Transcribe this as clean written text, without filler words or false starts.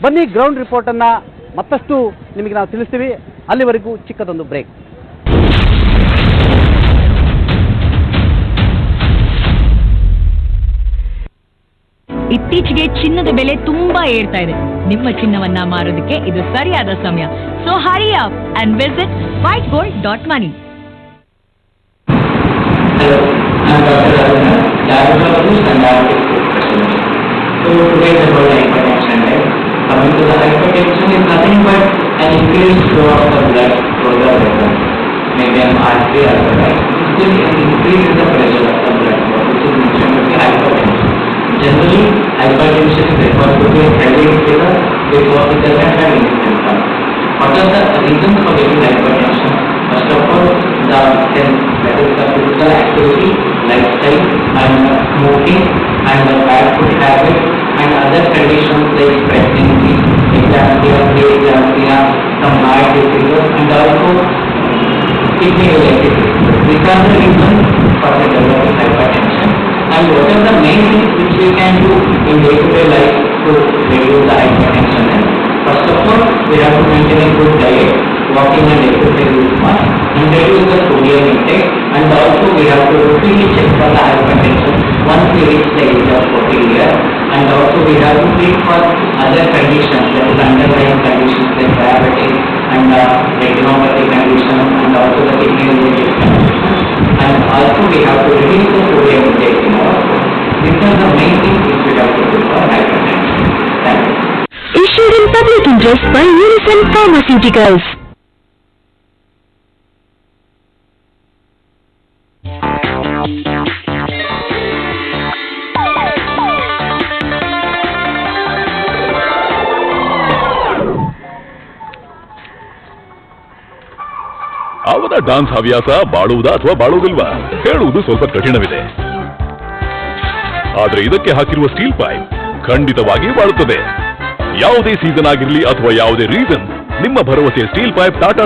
ಬನ್ನಿ ಗ್ರೌಂಡ್ ರಿಪೋರ್ಟನ್ನು ಮತ್ತಷ್ಟು ನಿಮಗೆ ನಾವು ತಿಳಿಸ್ತೀವಿ. ಅಲ್ಲಿವರೆಗೂ ಚಿಕ್ಕದೊಂದು ಬ್ರೇಕ್. ಇತ್ತೀಚೆಗೆ ಚಿನ್ನದ ಬೆಲೆ ತುಂಬಾ ಏರ್ತಾ ಇದೆ. ನಿಮ್ಮ ಚಿನ್ನವನ್ನ ಮಾರೋದಕ್ಕೆ ಇದು ಸರಿಯಾದ ಸಮಯ. So hurry up and visit whitegold.money. Hello, I am Dr. Aruna, diabetologist and diabetic food specialist. So today is about hypertension, right? Coming to the hypertension is nothing but an increased flow of the blood through the vessels. Maybe an artery or right. This is an increase in the pressure of the blood, which is mentioned to be hypertension. Generally, hypertension is referred to be a headache fever before it doesn't have any symptoms. What are the reasons for getting hypertension? First of all, the health, that is the physical activity, lifestyle, and smoking, and the bad food habits, and other conditions like pregnancy, eclampsia, preeclampsia, some heart diseases, and also kidney related diseases. These are the reasons for the developing hypertension. And what are the main things which we can do in day-to-day life to reduce the hypertension? First of all, we have to maintain a good diet, walking and exercise is must, and reduce the sodium intake, and also we have to routinely check for the hypertension once we reach the age of 40 years, and also we have to treat for other conditions, that is underlying conditions like diabetes and retinopathy conditions, and also the kidney related conditions, and also we have to reduce the sodium intake in our food. These are the main things which we have to do for hypertension. Thank you. Issued in public interest by Unison Pharmaceuticals. ಅವರ dance ಹವ್ಯಾಸ ಬಾಳುವುದಾ ಅಥವಾ ಬಾಳುವುದಿಲ್ವಾ ಹೇಳುವುದು ಸ್ವಲ್ಪ ಕಠಿಣವಿದೆ. ಆದರೆ ಇದಕ್ಕೆ ಹಾಕಿರುವ steel pipe ಖಂಡಿತವಾಗಿ ಬಾಳುತ್ತದೆ. ಯಾವುದೇ ಸೀಸನ್ ಆಗಿರಲಿ ಅಥವಾ ಯಾವುದೇ ರೀಸನ್, ನಿಮ್ಮ ಭರವಸೆ ಸ್ಟೀಲ್ ಪೈಪ್ ಟಾಟಾ